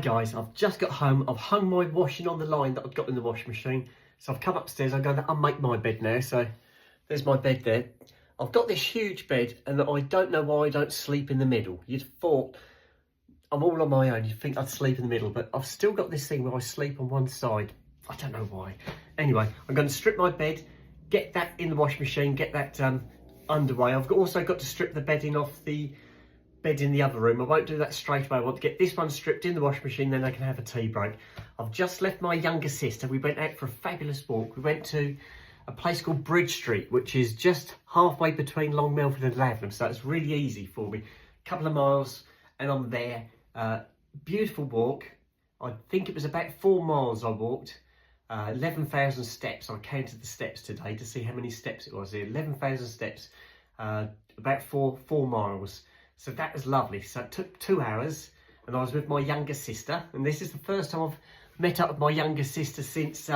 Guys, I've just got home. I've hung my washing on the line that I've got in the washing machine. So I've come upstairs. I'm going to unmake my bed now. So there's my bed there. I've got this huge bed and I don't know why I don't sleep in the middle. You'd thought I'm all on my own. You'd think I'd sleep in the middle, but I've still got this thing where I sleep on one side. I don't know why. Anyway, I'm going to strip my bed, get that in the washing machine, get that underway. I've also got to strip the bedding off the bed in the other room. I won't do that straight away. I want to get this one stripped in the washing machine, then I can have a tea break. I've just left my younger sister. We went out for a fabulous walk. We went to a place called Bridge Street, which is just halfway between Long Melford and Ladlam, so it's really easy for me. A couple of miles and I'm there. Beautiful walk. I think it was about 4 miles I walked. 11,000 steps. I counted the steps today to see how many steps it was. 11,000 steps, about four miles. So that was lovely. So it took 2 hours and I was with my younger sister. And this is the first time I've met up with my younger sister since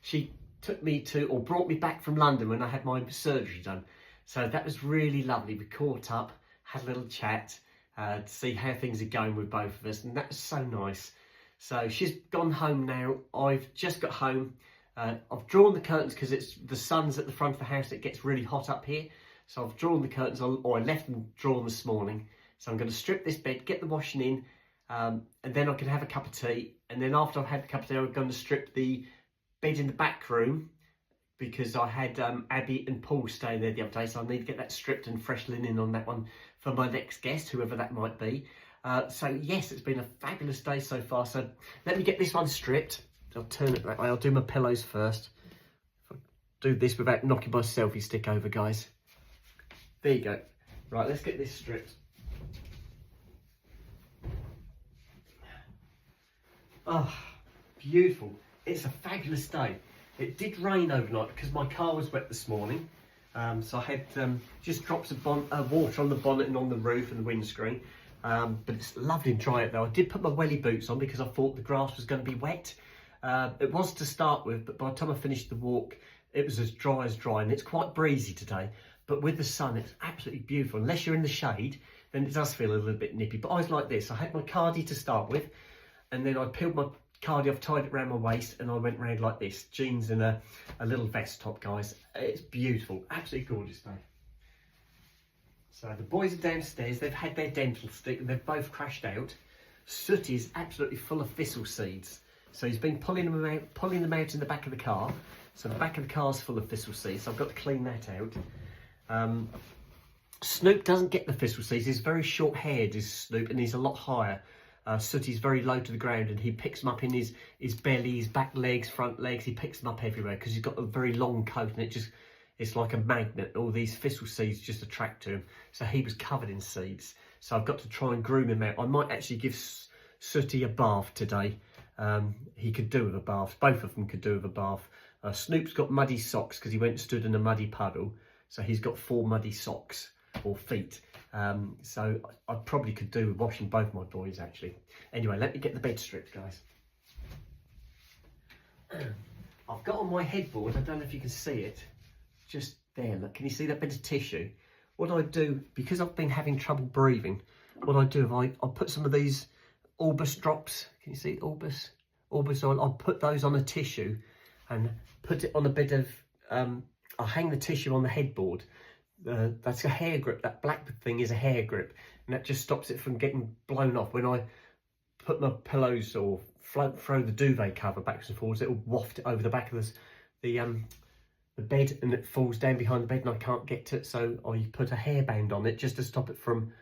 she took me to, or brought me back from London when I had my surgery done. So that was really lovely. We caught up, had a little chat to see how things are going with both of us. And that was so nice. So she's gone home now. I've just got home. I've drawn the curtains because it's the sun's at the front of the house. It gets really hot up here. So I've drawn the curtains, or I left them drawn this morning. So I'm going to strip this bed, get the washing in, and then I can have a cup of tea. And then after I've had the cup of tea, I'm going to strip the bed in the back room because I had Abby and Paul staying there the other day. So I need to get that stripped and fresh linen on that one for my next guest, whoever that might be. So yes, it's been a fabulous day so far. So let me get this one stripped. I'll turn it that way. I'll do my pillows first. I'll do this without knocking my selfie stick over, guys. There you go. Right, let's get this stripped. Oh, beautiful. It's a fabulous day. It did rain overnight because my car was wet this morning. So I had just drops of water on the bonnet and on the roof and the windscreen. But it's lovely and dry out there. I did put my welly boots on because I thought the grass was going to be wet. It was to start with, but by the time I finished the walk, it was as dry, and it's quite breezy today. But with the sun, it's absolutely beautiful. Unless you're in the shade, then it does feel a little bit nippy. But I was like this. I had my cardi to start with, and then I peeled my cardi off, tied it around my waist, and I went round like this. Jeans and a little vest top, guys. It's beautiful. Absolutely gorgeous day. So the boys are downstairs. They've had their dental stick, and they've both crashed out. Sooty is absolutely full of thistle seeds. So he's been pulling them out in the back of the car. So the back of the car's full of thistle seeds. So I've got to clean that out. Snoop doesn't get the thistle seeds. He's very short-haired, is Snoop, and he's a lot higher. Sooty's very low to the ground, and he picks them up in his belly, his back legs, front legs. He picks them up everywhere because he's got a very long coat, and it's like a magnet. All these thistle seeds just attract to him. So he was covered in seeds. So I've got to try and groom him out. I might actually give Sooty a bath today. He could do with a bath. Both of them could do with a bath. Snoop's got muddy socks because he went and stood in a muddy puddle. So he's got 4 muddy socks or feet. So I probably could do with washing both my boys actually. Anyway, let me get the bed stripped, guys. I've got on my headboard, I don't know if you can see it, just there, look, can you see that bit of tissue? What I do, because I've been having trouble breathing, what I do is I put some of these Orbis drops, can you see Orbis oil? I'll put those on a tissue and put it on a bit of, I'll hang the tissue on the headboard. That's a hair grip. That black thing is a hair grip, and that just stops it from getting blown off. When I put my pillows or throw the duvet cover backwards and forwards, it'll waft it over the back of the bed, and it falls down behind the bed, and I can't get to it. So I put a hairband on it just to stop it from,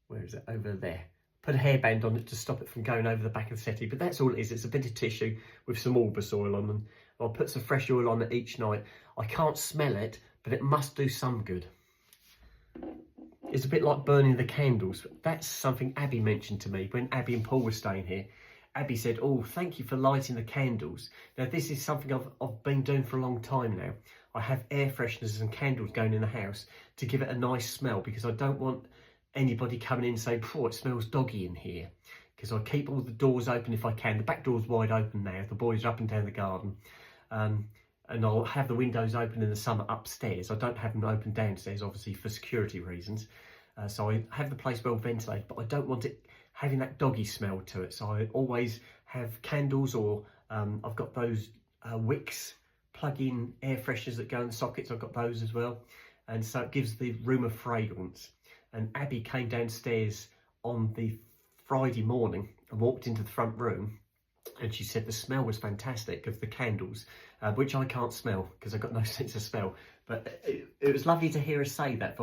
where is it? Over there. Put a hairband on it to stop it from going over the back of the settee. But that's all it is. It's a bit of tissue with some Orbis oil on them. I'll put some fresh oil on it each night. I can't smell it, but it must do some good. It's a bit like burning the candles. That's something Abby mentioned to me when Abby and Paul were staying here. Abby said, "Oh, thank you for lighting the candles." Now, this is something I've been doing for a long time now. I have air fresheners and candles going in the house to give it a nice smell, because I don't want anybody coming in and saying, "Oh, it smells doggy in here." Because I keep all the doors open if I can. The back door's wide open now. The boys are up and down the garden. And I'll have the windows open in the summer upstairs. I don't have them open downstairs, obviously, for security reasons. So I have the place well ventilated, but I don't want it having that doggy smell to it. So I always have candles, or I've got those wicks plug-in air fresheners that go in the sockets. I've got those as well, and so it gives the room a fragrance. And Abby came downstairs on the Friday morning and walked into the front room, and she said the smell was fantastic of the candles, which I can't smell because I've got no sense of smell. But it was lovely to hear her say that,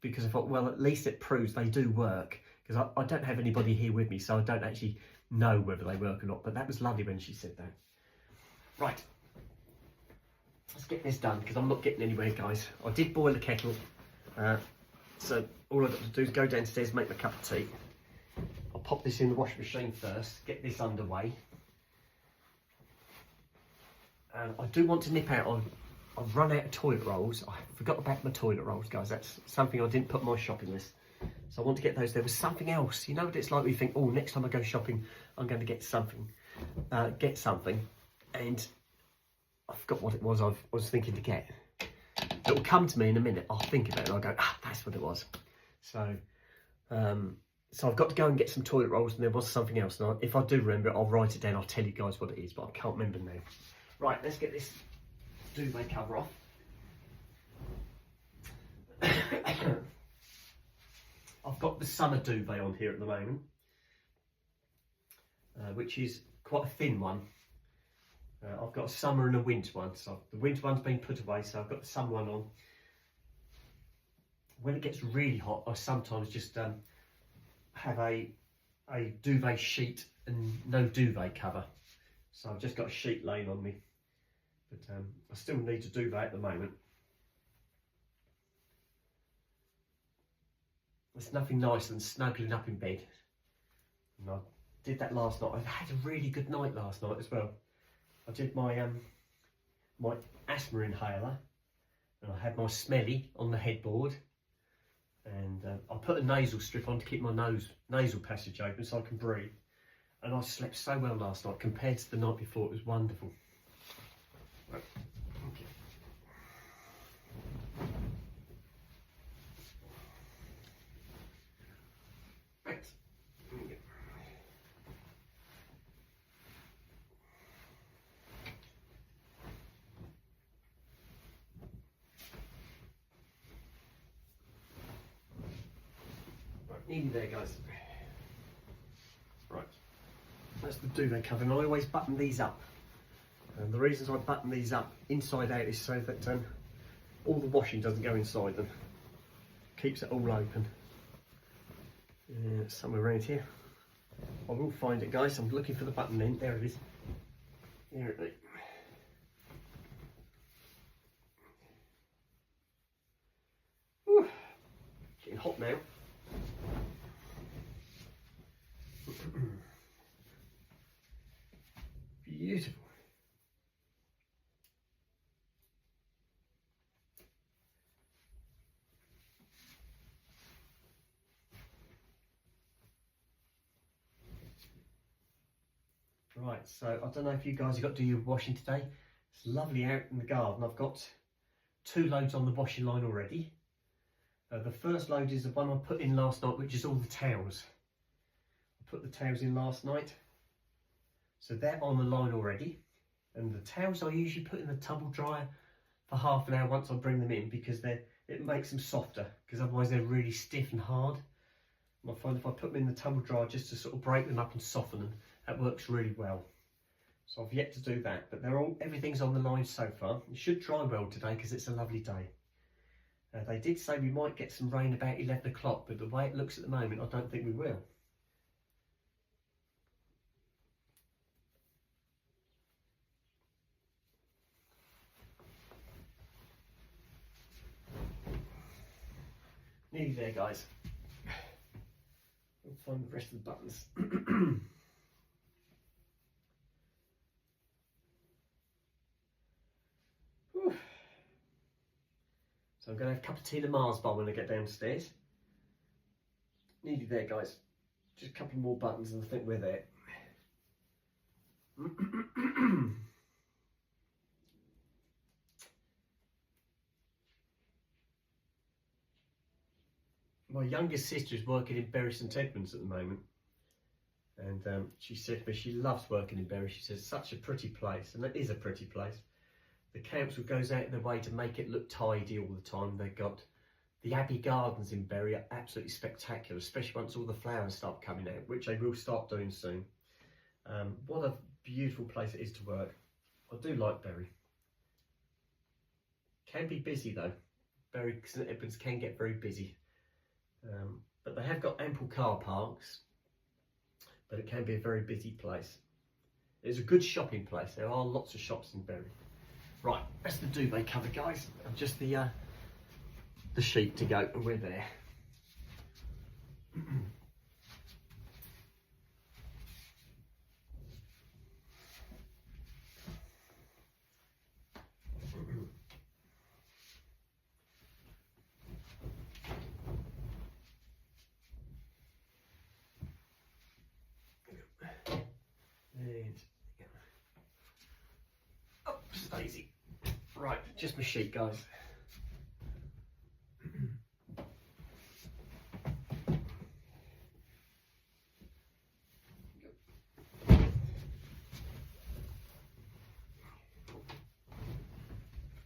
because I thought, well, at least it proves they do work, because I don't have anybody here with me, so I don't actually know whether they work or not. But that was lovely when she said that. Right, let's get this done, because I'm not getting anywhere, guys. I did boil the kettle, so all I've got to do is go downstairs, make my cup of tea. I'll pop this in the washing machine first, get this underway. I do want to nip out. I've run out of toilet rolls. I forgot about my toilet rolls, guys. That's something I didn't put on my shopping list. So I want to get those. There was something else. You know what it's like when you think, oh, next time I go shopping, I'm going to get something. And I forgot what it was I was thinking to get. It'll come to me in a minute. I'll think about it and I'll go, that's what it was. So I've got to go and get some toilet rolls, and there was something else. And if I do remember it, I'll write it down. I'll tell you guys what it is, but I can't remember now. Right, let's get this duvet cover off. I've got the summer duvet on here at the moment, which is quite a thin one. I've got a summer and a winter one, so the winter one's been put away, so I've got the summer one on. When it gets really hot, I sometimes just have a duvet sheet and no duvet cover. So I've just got a sheet laying on me, but I still need to do that at the moment. There's nothing nicer than snuggling up in bed. And I did that last night. I had a really good night last night as well. I did my my asthma inhaler, and I had my smelly on the headboard, and I put a nasal strip on to keep my nasal passage open so I can breathe. And I slept so well last night compared to the night before. It was wonderful. Right. Okay. Right. There we go. Right, nearly there, guys. Right. That's the duvet cover, and I always button these up. And the reasons I button these up inside out is so that all the washing doesn't go inside them. Keeps it all open. Somewhere around here. I will find it, guys. I'm looking for the button end. There it is. Here it is. Whew. Getting hot now. Beautiful. Right, so I don't know if you guys have got to do your washing today. It's lovely out in the garden. I've got 2 loads on the washing line already. The first load is the one I put in last night, which is all the towels. I put the towels in last night. So they're on the line already, and the towels I usually put in the tumble dryer for half an hour once I bring them in, because it makes them softer, because otherwise they're really stiff and hard. And I find if I put them in the tumble dryer just to sort of break them up and soften them, that works really well. So I've yet to do that, but everything's on the line so far. It should dry well today because it's a lovely day. They did say we might get some rain about 11 o'clock, but the way it looks at the moment, I don't think we will. Nearly there, guys. I'll find the rest of the buttons. So I'm going to have a cup of tea and a Mars bar when I get downstairs. Nearly there, guys. Just a couple more buttons and I think we're there. My youngest sister is working in Bury St Edmunds at the moment, And she said to me she loves working in Bury. She says such a pretty place, and it is a pretty place. The council goes out of their way to make it look tidy all the time. They've got the Abbey Gardens in Bury are absolutely spectacular, especially once all the flowers start coming out, which they will start doing soon. What a beautiful place it is to work. I do like Bury. Can be busy though. Bury St Edmunds can get very busy. But they have got ample car parks, but it can be a very busy place. It's a good shopping place. There are lots of shops in Bury. Right, that's the duvet cover, guys. And just the sheet to go, and we're there. And oh, Stacey. Right, just my sheet, guys.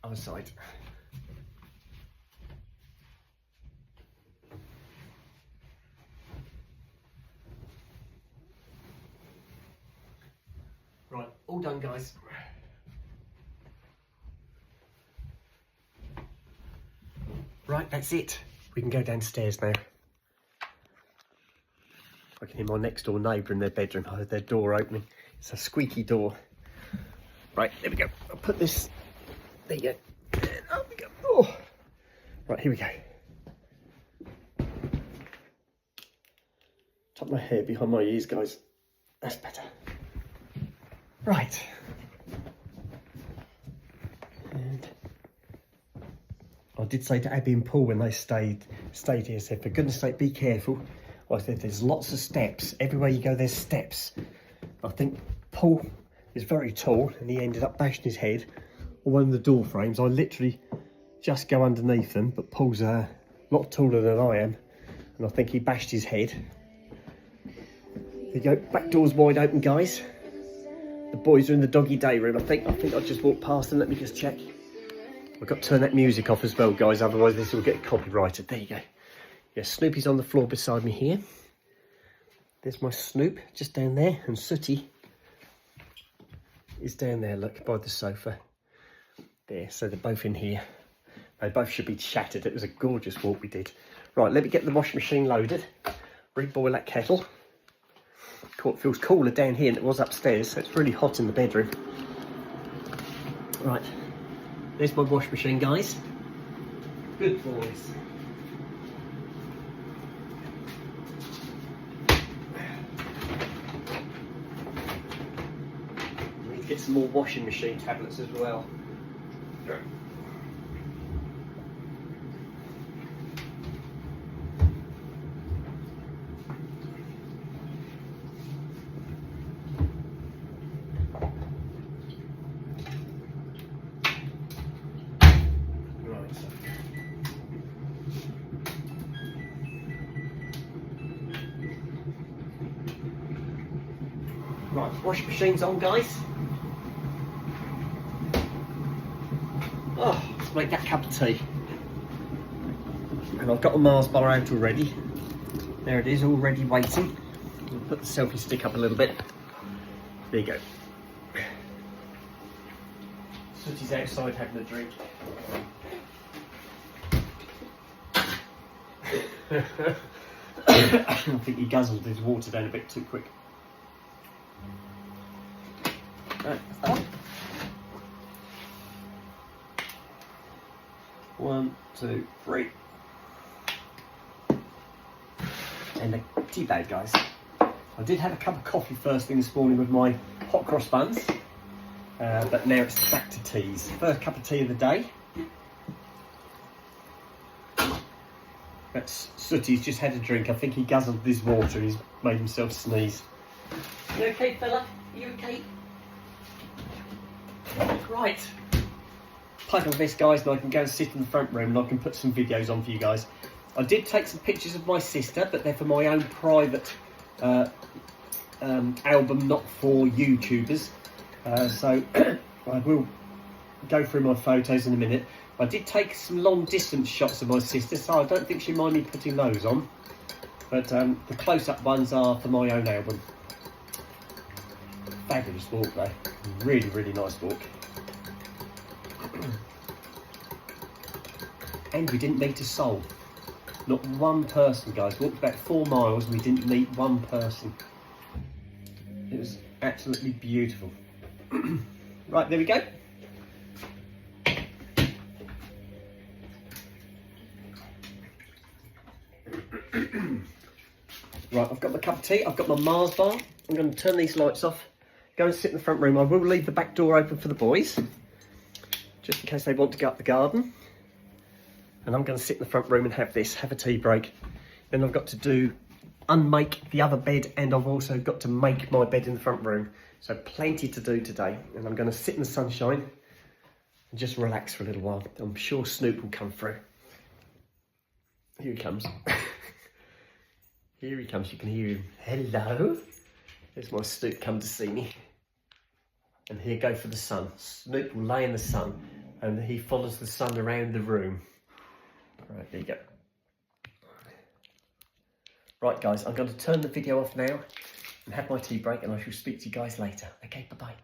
Other side. Right, all done, guys. Right, that's it. We can go downstairs now. I can hear my next door neighbour in their bedroom. I heard their door opening. It's a squeaky door. Right, there we go. I'll put this. There you go. And up we go. Oh. Right, here we go. Tuck my hair behind my ears, guys. That's better. Right. And I did say to Abby and Paul when they stayed here, I said, for goodness sake, be careful. I said, there's lots of steps. Everywhere you go, there's steps. I think Paul is very tall and he ended up bashing his head on one of the door frames. I literally just go underneath them, but Paul's a lot taller than I am. And I think he bashed his head. There you go, back door's wide open, guys. The boys are in the doggy day room. I think I just walked past them. Let me just check. I've got to turn that music off as well, guys, otherwise this will get copyrighted. There you go. Yeah, Snoopy's on the floor beside me here. There's my Snoop just down there, and Sooty is down there, look, by the sofa. There, so they're both in here. They both should be shattered. It was a gorgeous walk we did. Right, let me get the washing machine loaded. Reboil that kettle. It feels cooler down here than it was upstairs, so it's really hot in the bedroom. Right, there's my wash machine, guys. Good boys. I need to get some more washing machine tablets as well. Right, washing machine's on, guys. Oh, let's make that cup of tea. And I've got a Mars bar out already. There it is, already waiting. I'll put the selfie stick up a little bit. There you go. Sooty's outside having a drink. I think he guzzled his water down a bit too quick. Right, that's that. 1, 2, 3. And a tea bag, guys. I did have a cup of coffee first thing this morning with my hot cross buns, but now it's back to teas. First cup of tea of the day. That's Sooty's just had a drink. I think he guzzled his water and he's made himself sneeze. You okay, fella? Are you okay? Right. Pipe of this, guys, and I can go and sit in the front room and I can put some videos on for you guys. I did take some pictures of my sister, but they're for my own private album not for YouTubers. So I will go through my photos in a minute. I did take some long distance shots of my sister, so I don't think she'd mind me putting those on. But the close-up ones are for my own album. Fabulous walk though. Really, really nice walk. And we didn't meet a soul. Not one person, guys. Walked about 4 miles and we didn't meet one person. It was absolutely beautiful. Right, there we go. Right, I've got my cup of tea, I've got my Mars bar. I'm going to turn these lights off, go and sit in the front room. I will leave the back door open for the boys, just in case they want to go up the garden. And I'm going to sit in the front room and have a tea break. Then I've got to unmake the other bed, and I've also got to make my bed in the front room. So plenty to do today. And I'm going to sit in the sunshine and just relax for a little while. I'm sure Snoop will come through. Here he comes. Here he comes, you can hear him. Hello. There's my Snoop come to see me. And here go for the sun. Snoop will lay in the sun and he follows the sun around the room. Right, there you go. Right guys, I'm going to turn the video off now and have my tea break, and I shall speak to you guys later. Okay, bye-bye.